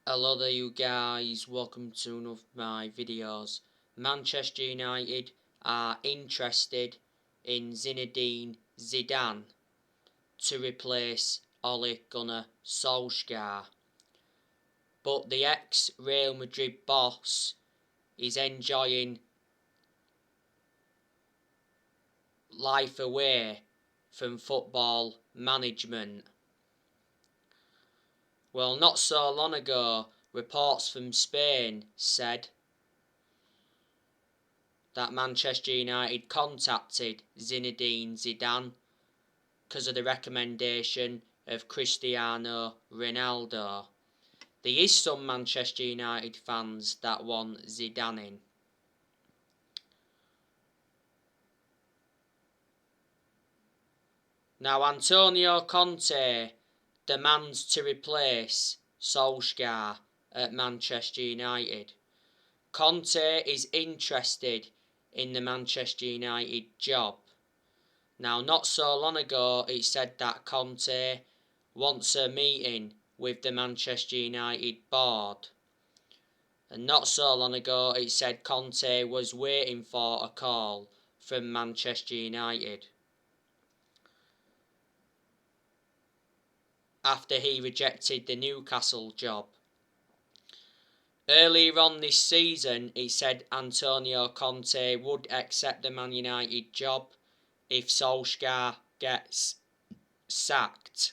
Hello there you guys, welcome to one of my videos. Manchester United are interested in Zinedine Zidane to replace Ole Gunnar Solskjaer. But the ex-Real Madrid boss is enjoying life away from football management. Well, not so long ago, reports from Spain said that Manchester United contacted Zinedine Zidane because of the recommendation of Cristiano Ronaldo. There is some Manchester United fans that want Zidane in. Now Antonio Conte demands to replace Solskjaer at Manchester United. Conte is interested in the Manchester United job. Now, not so long ago, it said that Conte wants a meeting with the Manchester United board. And not so long ago, it said Conte was waiting for a call from Manchester United after he rejected the Newcastle job. Earlier on this season, it said Antonio Conte would accept the Man United job if Solskjaer gets sacked.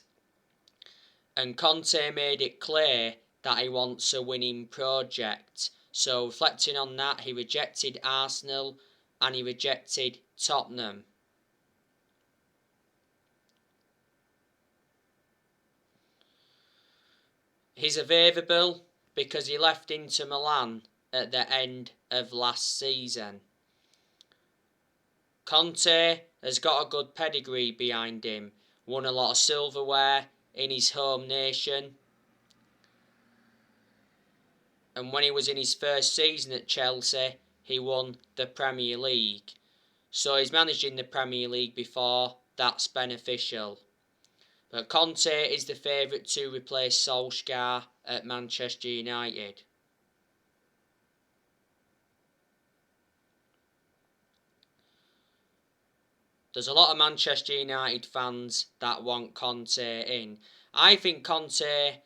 And Conte made it clear that he wants a winning project. So reflecting on that, he rejected Arsenal and he rejected Tottenham. He's available because he left Inter Milan at the end of last season. Conte has got a good pedigree behind him, won a lot of silverware in his home nation, and when he was in his first season at Chelsea, he won the Premier League. So he's managed in the Premier League before, that's beneficial. But Conte is the favourite to replace Solskjaer at Manchester United. There's a lot of Manchester United fans that want Conte in. I think Conte,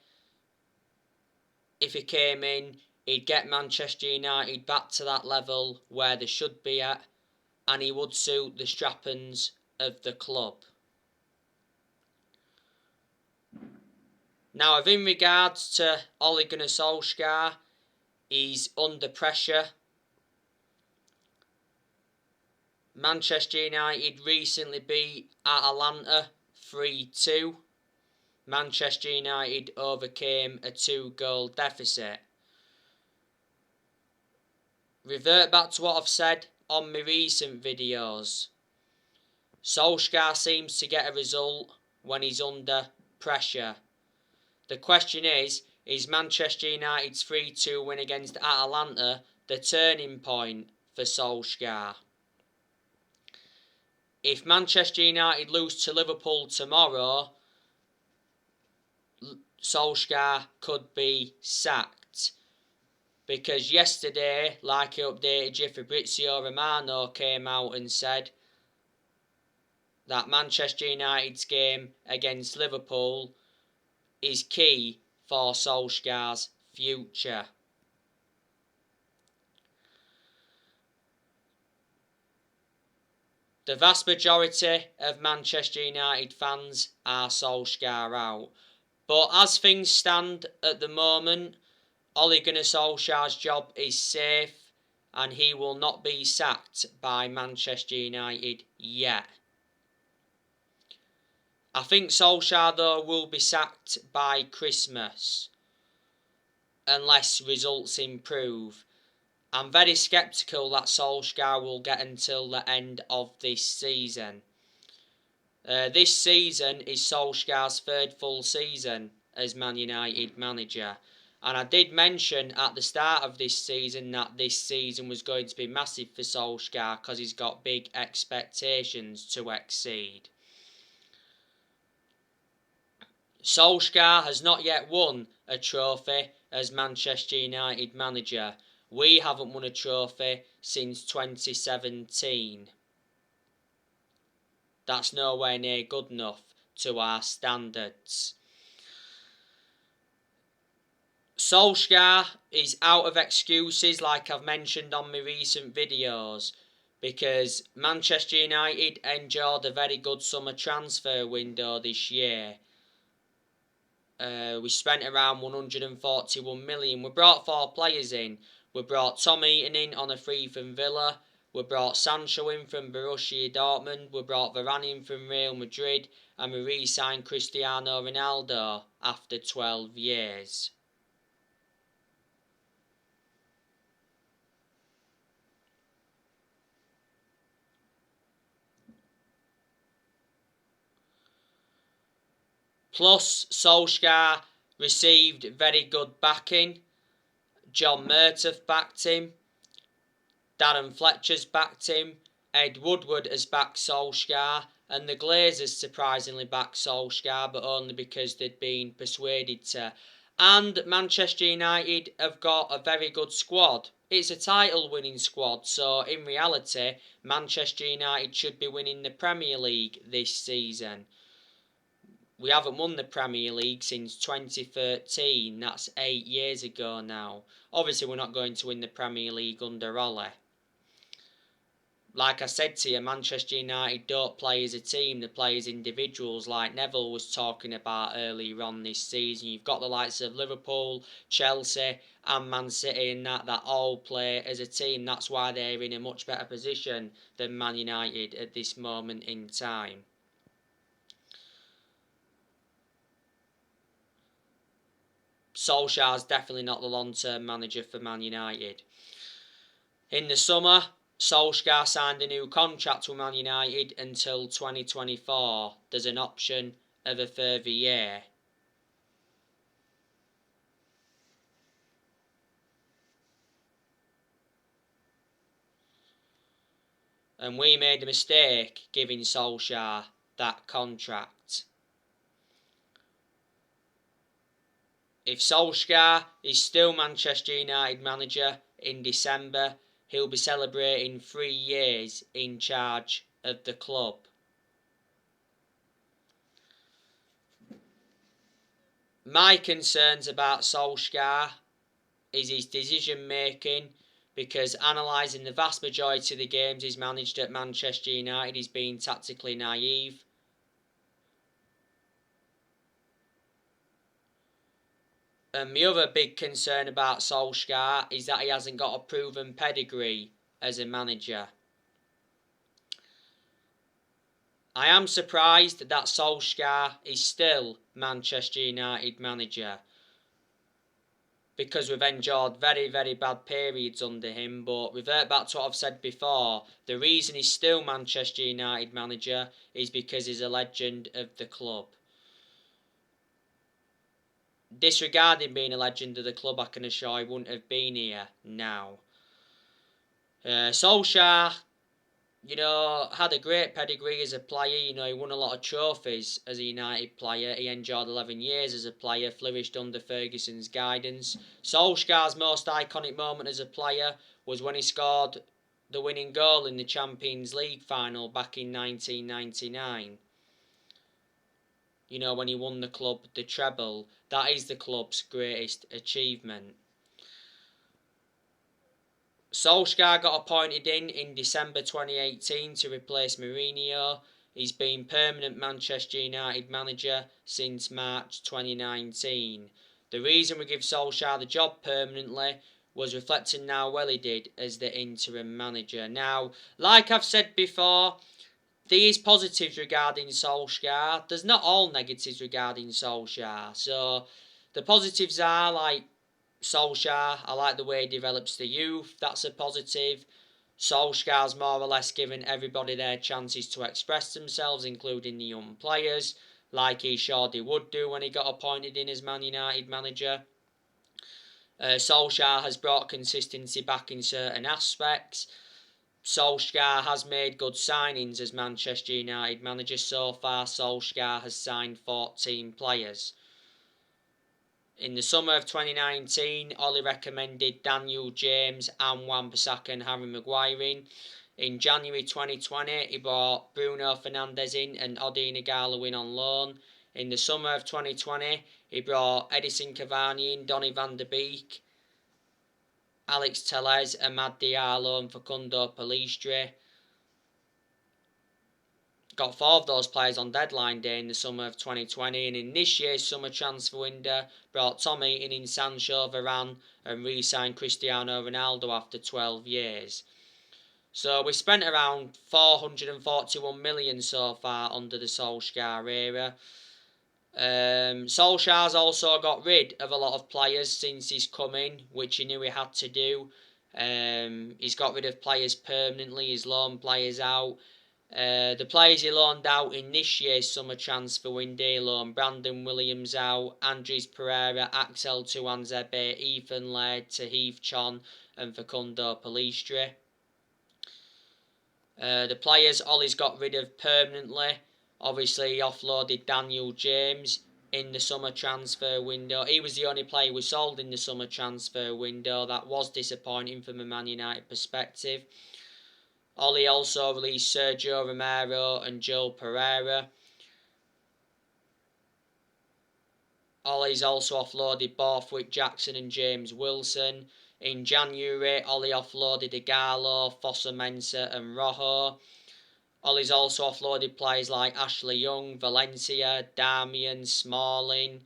if he came in, he'd get Manchester United back to that level where they should be at, and he would suit the strappings of the club. Now, in regards to Ole Gunnar Solskjaer, he's under pressure. Manchester United recently beat Atalanta 3-2. Manchester United overcame a 2-goal deficit. Revert back to what I've said on my recent videos. Solskjaer seems to get a result when he's under pressure. The question is Manchester United's 3-2 win against Atalanta the turning point for Solskjaer? If Manchester United lose to Liverpool tomorrow, Solskjaer could be sacked. Because yesterday, like I updated you, Fabrizio Romano came out and said that Manchester United's game against Liverpool is key for Solskjaer's future. The vast majority of Manchester United fans are Solskjaer out. But as things stand at the moment, Ole Gunnar Solskjaer's job is safe and he will not be sacked by Manchester United yet. I think Solskjaer, though, will be sacked by Christmas unless results improve. I'm very sceptical that Solskjaer will get until the end of this season. This season is Solskjaer's third full season as Man United manager. And I did mention at the start of this season that this season was going to be massive for Solskjaer because he's got big expectations to exceed. Solskjaer has not yet won a trophy as Manchester United manager. We haven't won a trophy since 2017. That's nowhere near good enough to our standards. Solskjaer is out of excuses, like I've mentioned on my recent videos, because Manchester United enjoyed a very good summer transfer window this year. We spent around 141 million. We brought 4 players in. We brought Tom Heaton in on a free from Villa. We brought Sancho in from Borussia Dortmund. We brought Varane in from Real Madrid. And we re-signed Cristiano Ronaldo after 12 years. Plus, Solskjaer received very good backing. John Murtough backed him. Darren Fletcher's backed him. Ed Woodward has backed Solskjaer. And the Glazers surprisingly backed Solskjaer, but only because they'd been persuaded to. And Manchester United have got a very good squad. It's a title-winning squad, so in reality, Manchester United should be winning the Premier League this season. We haven't won the Premier League since 2013. That's 8 years ago now. Obviously, we're not going to win the Premier League under Ole. Like I said to you, Manchester United don't play as a team. They play as individuals, like Neville was talking about earlier on this season. You've got the likes of Liverpool, Chelsea and Man City and that all play as a team. That's why they're in a much better position than Man United at this moment in time. Solskjaer's definitely not the long-term manager for Man United. In the summer, Solskjaer signed a new contract with Man United until 2024. There's an option of a further year. And we made a mistake giving Solskjaer that contract. If Solskjaer is still Manchester United manager in December, he'll be celebrating 3 years in charge of the club. My concerns about Solskjaer is his decision making, because analysing the vast majority of the games he's managed at Manchester United, he's been tactically naive. And my other big concern about Solskjaer is that he hasn't got a proven pedigree as a manager. I am surprised that Solskjaer is still Manchester United manager, because we've endured very, very bad periods under him. But revert back to what I've said before, the reason he's still Manchester United manager is because he's a legend of the club. Disregarding being a legend of the club, I can assure he wouldn't have been here now. Solskjaer, had a great pedigree as a player. He won a lot of trophies as a United player. He enjoyed 11 years as a player, flourished under Ferguson's guidance. Solskjaer's most iconic moment as a player was when he scored the winning goal in the Champions League final back in 1999. When he won the club the treble. That is the club's greatest achievement. Solskjaer got appointed in December 2018 to replace Mourinho. He's been permanent Manchester United manager since March 2019. The reason we give Solskjaer the job permanently was reflecting how well he did as the interim manager. Now, like I've said before, there is positives regarding Solskjaer. There's not all negatives regarding Solskjaer. So, the positives are, like Solskjaer, I like the way he develops the youth. That's a positive. Solskjaer's more or less given everybody their chances to express themselves, including the young players, like he surely would do when he got appointed in as Man United manager. Solskjaer has brought consistency back in certain aspects. Solskjaer has made good signings as Manchester United manager. So far, Solskjaer has signed 14 players. In the summer of 2019, Ollie recommended Daniel James and Wan-Bissaka and Harry Maguire in. In January 2020, he brought Bruno Fernandes in and Odin Igalo in on loan. In the summer of 2020, he brought Edison Cavani in, Donny van der Beek, Alex Telles, Amad Diallo and Facundo Pellistri. Got 4 of those players on deadline day in the summer of 2020, and in this year's summer transfer window brought Tom Heaton in, Sancho, Varane and re-signed Cristiano Ronaldo after 12 years. So we spent around 441 million so far under the Solskjaer era. Solskjaer's also got rid of a lot of players since he's come in, which he knew he had to do. He's got rid of players permanently, he's loaned players out. The players he loaned out in this year's summer transfer window, loaned Brandon Williams out, Andres Pereira, Axel Tuanzebe, Ethan Laird, Tahith Chon and Facundo Pellistri. The players Ollie's got rid of permanently, obviously he offloaded Daniel James in the summer transfer window. He was the only player we sold in the summer transfer window. That was disappointing from a Man United perspective. Ollie also released Sergio Romero and Joel Pereira. Ollie's also offloaded Borthwick Jackson and James Wilson. In January, Ollie offloaded Igalo, Fossa Mensah and Rojo. Ollie's also offloaded players like Ashley Young, Valencia, Darmian, Smalling.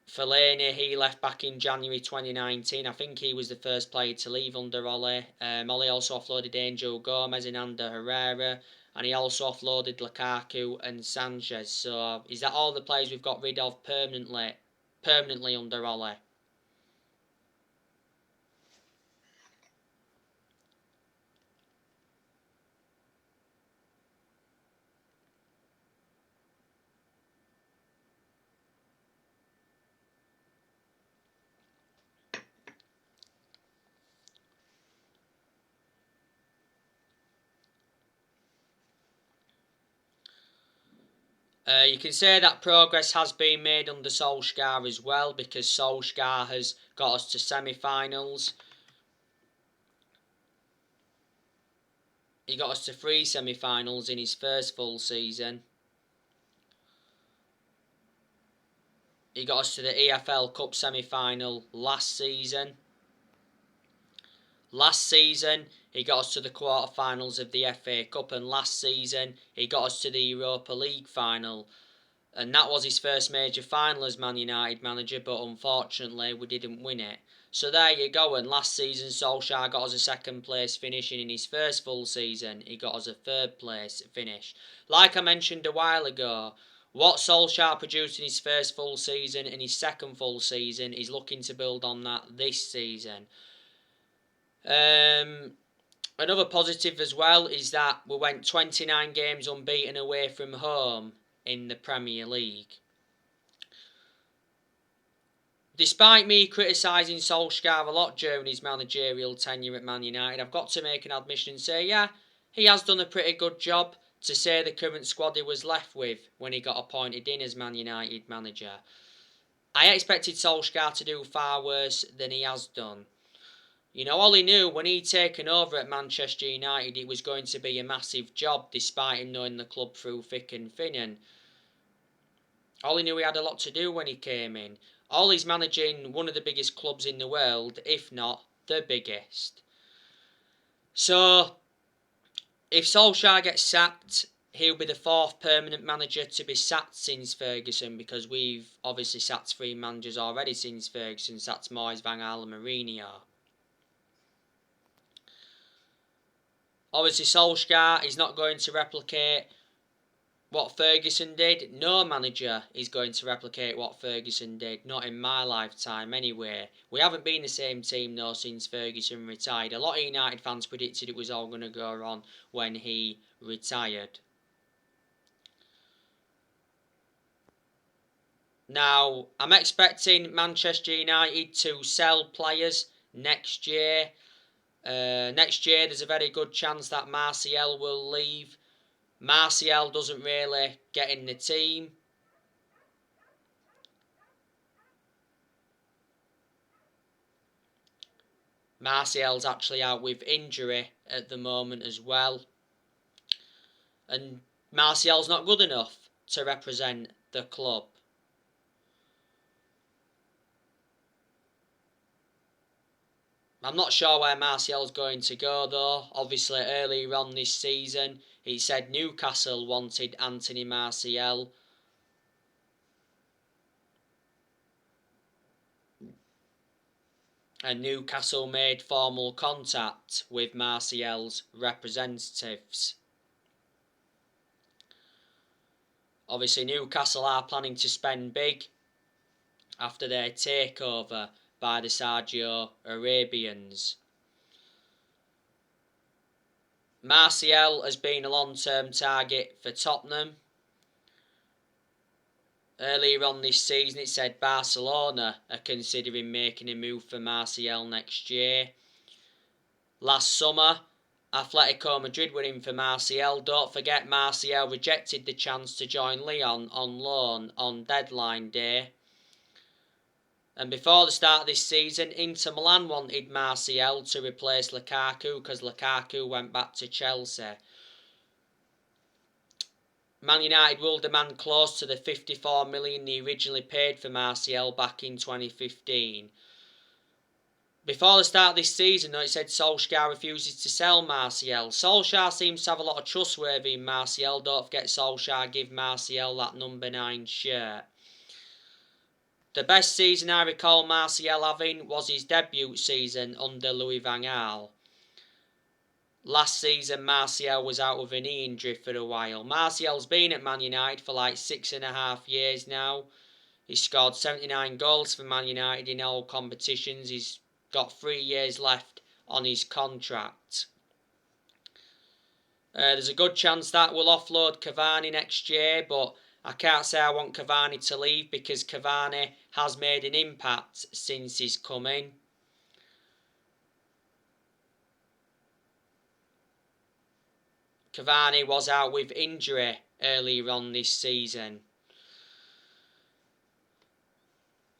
Fellaini, he left back in January 2019. I think he was the first player to leave under Ollie. Ollie also offloaded Angel Gomez and Ander Herrera. And he also offloaded Lukaku and Sanchez. So is that all the players we've got rid of permanently under Ollie? You can say that progress has been made under Solskjaer as well, because Solskjaer has got us to semi-finals. He got us to 3 semi-finals in his first full season. He got us to the EFL Cup semi-final last season. Last season, he got us to the quarter-finals of the FA Cup, and last season, he got us to the Europa League final. And that was his first major final as Man United manager, but unfortunately, we didn't win it. So there you go, and last season, Solskjaer got us a second place finish, and in his first full season, he got us a third place finish. Like I mentioned a while ago, what Solskjaer produced in his first full season and his second full season, he's looking to build on that this season. Another positive as well is that we went 29 games unbeaten away from home in the Premier League. Despite me criticising Solskjaer a lot during his managerial tenure at Man United, I've got to make an admission and say, yeah, he has done a pretty good job to say the current squad he was left with when he got appointed in as Man United manager. I expected Solskjaer to do far worse than he has done. You know, Ollie knew when he'd taken over at Manchester United it was going to be a massive job, despite him knowing the club through thick and thin. And Ollie knew he had a lot to do when he came in. Ollie's managing one of the biggest clubs in the world, if not the biggest. So, if Solskjaer gets sacked, he'll be the 4th permanent manager to be sacked since Ferguson, because we've obviously sacked 3 managers already since Ferguson, sacked Moyes, Van Gaal and Mourinho. Obviously, Solskjaer is not going to replicate what Ferguson did. No manager is going to replicate what Ferguson did. Not in my lifetime, anyway. We haven't been the same team, though, since Ferguson retired. A lot of United fans predicted it was all going to go wrong when he retired. Now, I'm expecting Manchester United to sell players next year. Next year, there's a very good chance that Martial will leave. Martial doesn't really get in the team. Martial's actually out with injury at the moment as well. And Martial's not good enough to represent the club. I'm not sure where Martial's going to go though. Obviously earlier on this season he said Newcastle wanted Anthony Martial. And Newcastle made formal contact with Martial's representatives. Obviously Newcastle are planning to spend big after their takeover by the Saudi Arabians. Martial has been a long-term target for Tottenham. Earlier on this season it said Barcelona are considering making a move for Martial next year. Last summer, Atletico Madrid were in for Martial. Don't forget Martial rejected the chance to join Lyon on loan on deadline day. And before the start of this season, Inter Milan wanted Martial to replace Lukaku because Lukaku went back to Chelsea. Man United will demand close to the 54 million they originally paid for Martial back in 2015. Before the start of this season, though, it said Solskjaer refuses to sell Martial. Solskjaer seems to have a lot of trustworthy in Martial. Don't forget Solskjaer give Martial that number 9 shirt. The best season I recall Martial having was his debut season under Louis van Gaal. Last season Martial was out with a knee injury for a while. Martial's been at Man United for like 6.5 years now. He's scored 79 goals for Man United in all competitions. He's got 3 years left on his contract. There's a good chance that we'll offload Cavani next year, but I can't say I want Cavani to leave because Cavani has made an impact since he's come in. Cavani was out with injury earlier on this season.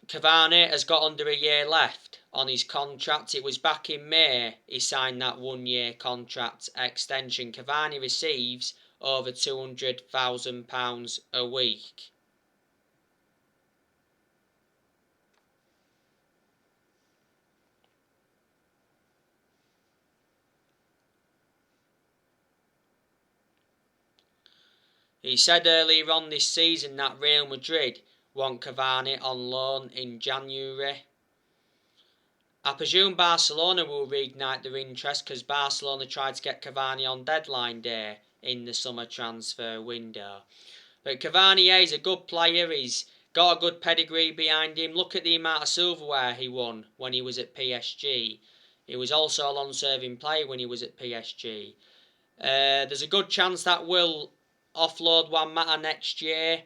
Cavani has got under a year left on his contract. It was back in May he signed that 1-year contract extension. Cavani receives over £200,000 a week. He said earlier on this season that Real Madrid want Cavani on loan in January. I presume Barcelona will reignite their interest because Barcelona tried to get Cavani on deadline day in the summer transfer window. But Cavani is a good player. He's got a good pedigree behind him. Look at the amount of silverware he won when he was at PSG. He was also a long-serving player when he was at PSG. There's a good chance that will offload Juan Mata next year.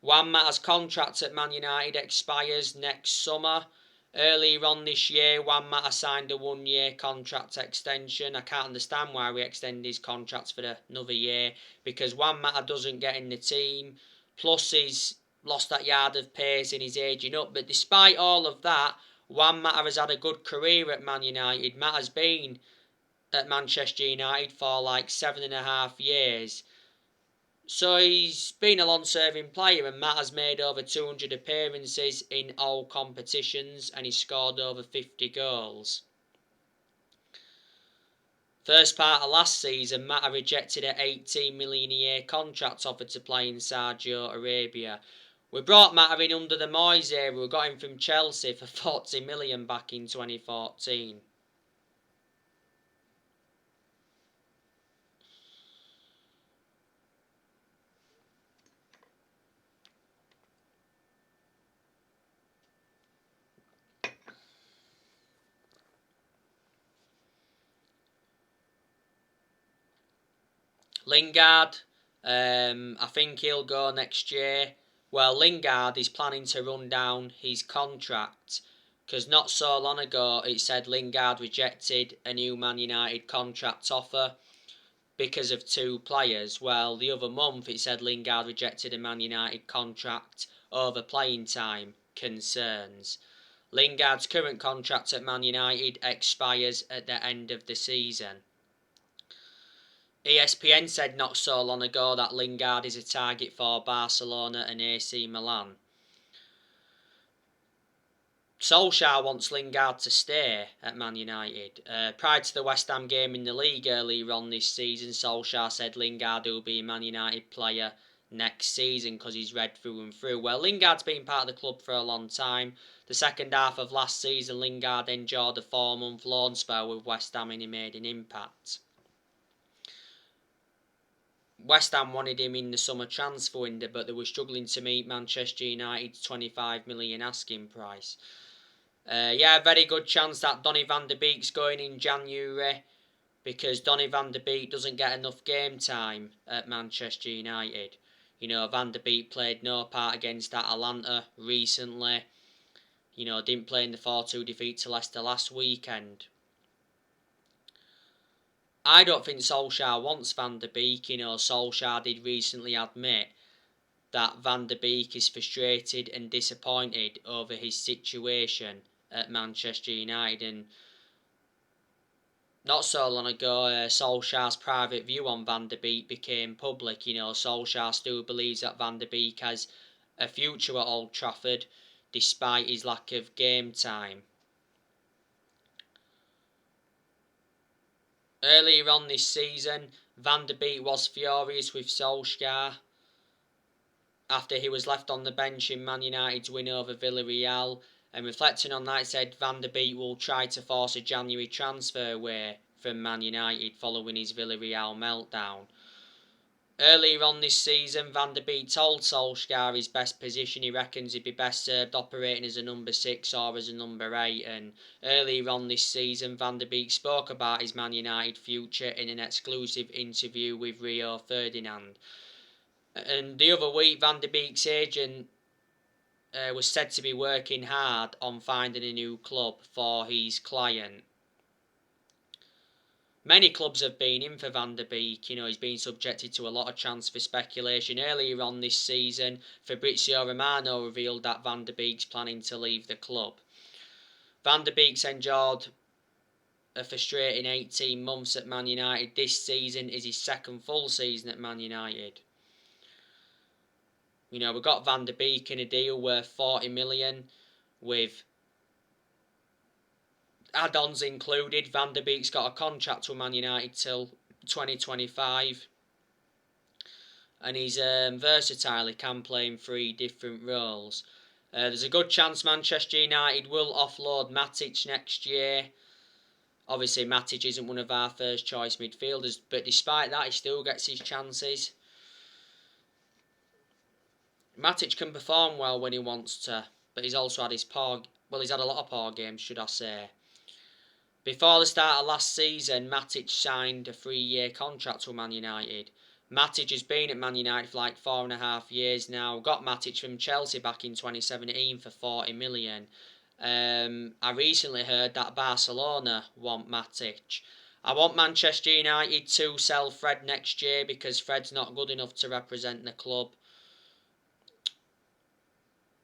Juan Mata's contract at Man United expires next summer. Earlier on this year, Juan Mata signed a 1-year contract extension. I can't understand why we extend his contracts for another year because Juan Mata doesn't get in the team. Plus, he's lost that yard of pace and he's aging up. But despite all of that, Juan Mata has had a good career at Man United. Mata's been at Manchester United for like 7.5 years. So he's been a long-serving player and Matt has made over 200 appearances in all competitions and he's scored over 50 goals. First part of last season, Matt rejected an 18 million a year contract offer to play in Saudi Arabia. We brought Matt in under the Moyes era. We got him from Chelsea for 40 million back in 2014. Lingard, I think he'll go next year. Well, Lingard is planning to run down his contract Because not so long ago it said Lingard rejected a new Man United contract offer because of two players. Well, the other month it said Lingard rejected a Man United contract over playing time concerns. Lingard's current contract at Man United expires at the end of the season. ESPN said not so long ago that Lingard is a target for Barcelona and AC Milan. Solskjaer wants Lingard to stay at Man United. Prior to the West Ham game in the league earlier on this season, Solskjaer said Lingard will be a Man United player next season because he's red through and through. Well, Lingard's been part of the club for a long time. The second half of last season, Lingard enjoyed a 4-month loan spell with West Ham and he made an impact. West Ham wanted him in the summer transfer window, but they were struggling to meet Manchester United's 25 million asking price. Very good chance that Donny van der Beek's going in January because Donny van der Beek doesn't get enough game time at Manchester United. You know, Van der Beek played no part against Atalanta recently. You know, didn't play in the 4-2 defeat to Leicester last weekend. I don't think Solskjaer wants Van der Beek. You know, Solskjaer did recently admit that Van der Beek is frustrated and disappointed over his situation at Manchester United, and not so long ago Solskjaer's private view on Van der Beek became public. You know, Solskjaer still believes that Van der Beek has a future at Old Trafford despite his lack of game time. Earlier on this season, Van der Beek was furious with Solskjaer after he was left on the bench in Man United's win over Villarreal, and reflecting on that said Van der Beek will try to force a January transfer away from Man United following his Villarreal meltdown. Earlier on this season, Van der Beek told Solskjaer his best position he reckons he'd be best served operating as a number 6 or as a number 8, and earlier on this season Van der Beek spoke about his Man United future in an exclusive interview with Rio Ferdinand. And the other week, Van der Beek's agent was said to be working hard on finding a new club for his client. Many clubs have been in for Van der Beek. You know, he's been subjected to a lot of transfer speculation. Earlier on this season, Fabrizio Romano revealed that Van der Beek's planning to leave the club. Van der Beek's endured a frustrating 18 months at Man United. This season is his second full season at Man United. You know, we got Van der Beek in a deal worth 40 million with add-ons included. Van der Beek's got a contract with Man United till 2025. And he's versatile, he can play in 3 different roles. There's a good chance Manchester United will offload Matic next year. Obviously, Matic isn't one of our first choice midfielders, but despite that, he still gets his chances. Matic can perform well when he wants to, but he's also had he's had a lot of poor games, should I say. Before the start of last season, Matic signed a 3-year contract with Man United. Matic has been at Man United for like 4.5 years now. Got Matic from Chelsea back in 2017 for 40 million. I recently heard that Barcelona want Matic. I want Manchester United to sell Fred next year because Fred's not good enough to represent the club.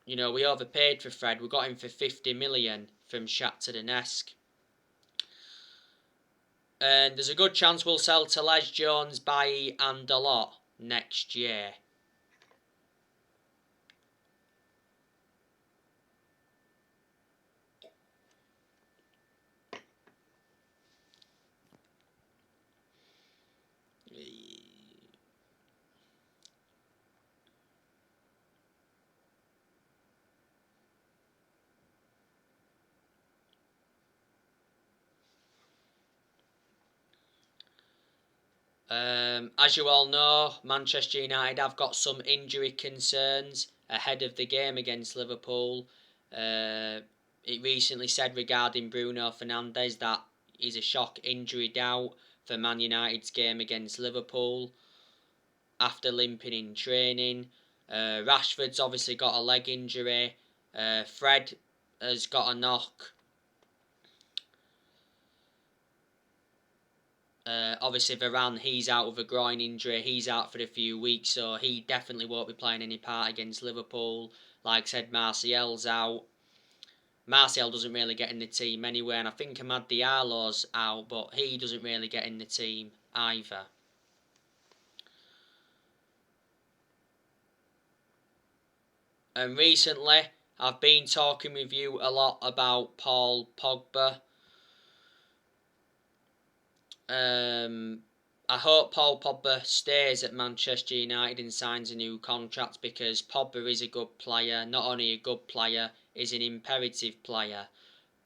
You know, we overpaid for Fred. We got him for 50 million from Shakhtar Donetsk. And there's a good chance we'll sell Telles, Jones, Bailly and Dalot next year. As you all know, Manchester United have got some injury concerns ahead of the game against Liverpool. It recently said regarding Bruno Fernandes that he's a shock injury doubt for Man United's game against Liverpool after limping in training. Rashford's obviously got a leg injury. Fred has got a knock. Obviously, Varane, he's out with a groin injury. He's out for a few weeks, so he definitely won't be playing any part against Liverpool. Like I said, Martial's out. Martial doesn't really get in the team anyway, and I think Amad Diallo's out, but he doesn't really get in the team either. And recently, I've been talking with you a lot about Paul Pogba. I hope Paul Pogba stays at Manchester United and signs a new contract, because Pogba is a good player. Not only a good player, he's an imperative player.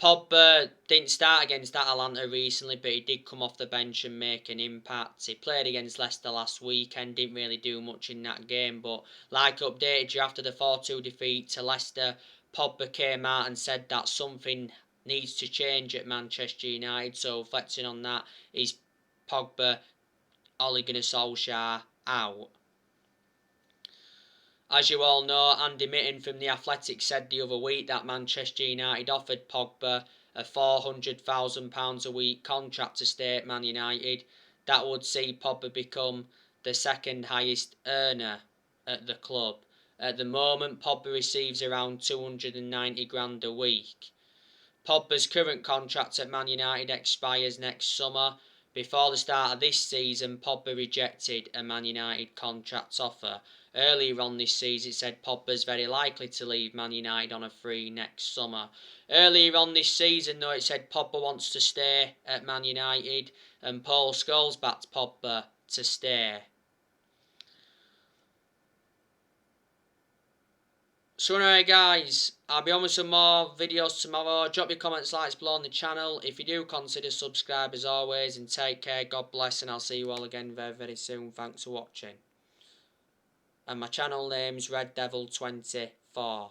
Pogba didn't start against Atalanta recently, but he did come off the bench and make an impact. He played against Leicester last weekend, didn't really do much in that game, but like I updated you after the 4-2 defeat to Leicester, Pogba came out and said that something needs to change at Manchester United. So reflecting on that, is Pogba, Ole Gunnar Solskjaer out? As you all know, Andy Mitten from The Athletic said the other week that Manchester United offered Pogba a £400,000 a week contract to stay at Man United. That would see Pogba become the second highest earner at the club. At the moment, Pogba receives around 290 grand a week. Pogba's current contract at Man United expires next summer. Before the start of this season, Pogba rejected a Man United contract offer. Earlier on this season, it said Pogba's very likely to leave Man United on a free next summer. Earlier on this season, though, it said Pogba wants to stay at Man United, and Paul Scholes backed Pogba to stay. So anyway guys, I'll be on with some more videos tomorrow. Drop your comments, likes below on the channel. If you do, consider subscribe as always, and take care, God bless, and I'll see you all again very, very soon. Thanks for watching. And my channel name's Red Devil 24.